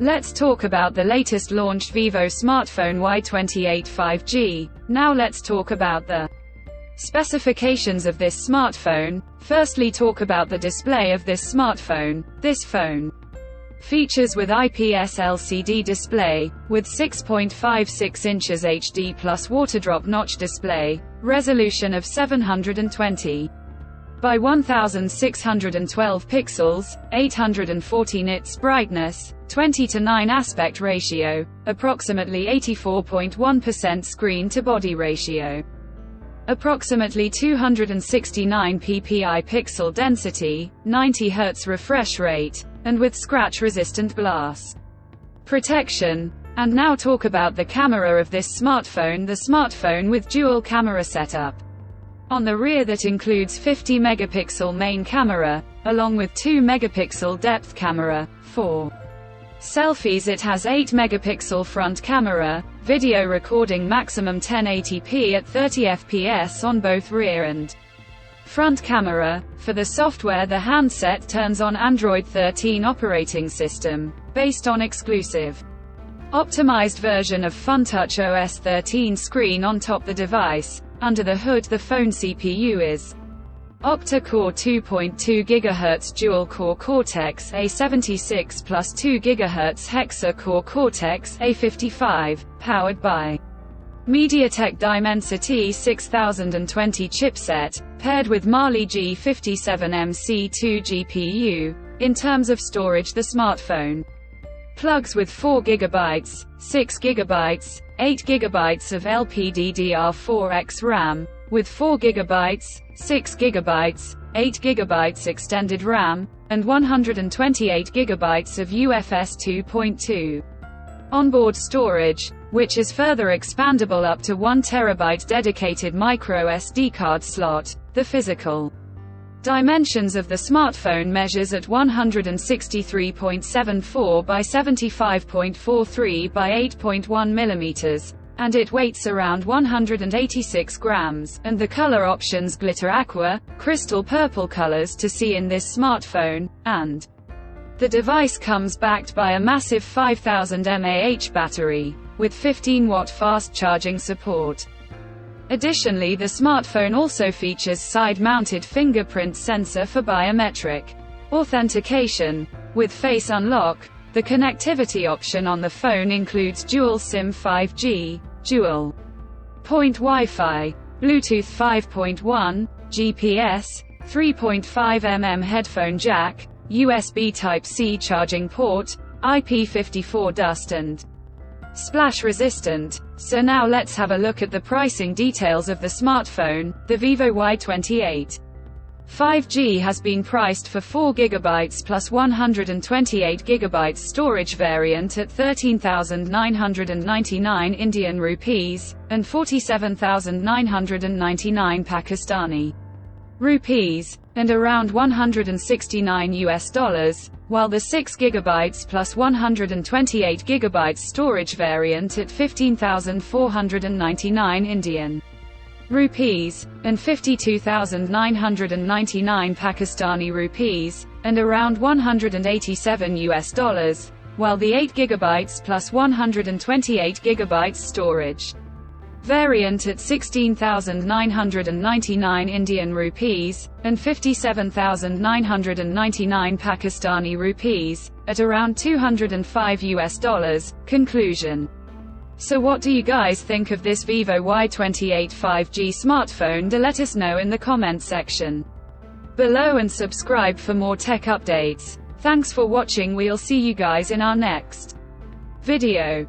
Let's talk about the latest launched Vivo smartphone Y28 5G. Now let's talk about the specifications of this smartphone. Firstly, talk about the display of this smartphone. This phone features with IPS LCD display, with 6.56 inches HD plus waterdrop notch display, resolution of 720 by 1612 pixels, 840 nits brightness, 20:9 aspect ratio, approximately 84.1% screen-to-body ratio, approximately 269 ppi pixel density, 90 Hz refresh rate, and with scratch-resistant glass protection. And now talk about the camera of this smartphone. The smartphone with dual camera setup on the rear that includes 50 megapixel main camera, along with 2 megapixel depth camera. For selfies it has 8 megapixel front camera, video recording maximum 1080p at 30 fps on both rear and front camera. For the software, the handset turns on Android 13 operating system, based on exclusive optimized version of FunTouch OS 13 screen on top the device. Under the hood, the phone CPU is octa-core 2.2 GHz dual-core Cortex A76 plus 2 GHz hexa-core Cortex A55, powered by MediaTek Dimensity 6020 chipset, paired with Mali G57MC2 GPU. In terms of storage, the smartphone plugs with 4 GB, 6 GB, 8 GB of LPDDR4X RAM, with 4 GB, 6 GB, 8 GB extended RAM, and 128 GB of UFS 2.2 onboard storage, which is further expandable up to 1 TB dedicated micro SD card slot. The physical dimensions of the smartphone measures at 163.74 by 75.43 by 8.1 mm, and it weighs around 186 grams, and the color options glitter aqua, crystal purple colors to see in this smartphone, and the device comes backed by a massive 5000 mAh battery, with 15-watt fast charging support. Additionally, the smartphone also features side-mounted fingerprint sensor for biometric authentication. With Face Unlock, the connectivity option on the phone includes dual SIM 5G, dual point Wi-Fi, Bluetooth 5.1, GPS, 3.5mm headphone jack, USB Type-C charging port, IP54 dust and splash resistant. So now let's have a look at the pricing details of the smartphone. The Vivo Y28 5G has been priced for 4GB plus 128GB storage variant at 13,999 Indian rupees, and 47,999 Pakistani rupees, and around $169, while the 6GB plus 128GB storage variant at 15,499 Indian rupees, and 52,999 Pakistani rupees, and around $187, while the 8GB plus 128GB storage variant at 16,999 Indian rupees, and 57,999 Pakistani rupees, at around $205. Conclusion. So what do you guys think of this Vivo Y28 5G smartphone? Do let us know in the comment section below and subscribe for more tech updates. Thanks for watching. We'll see you guys in our next video.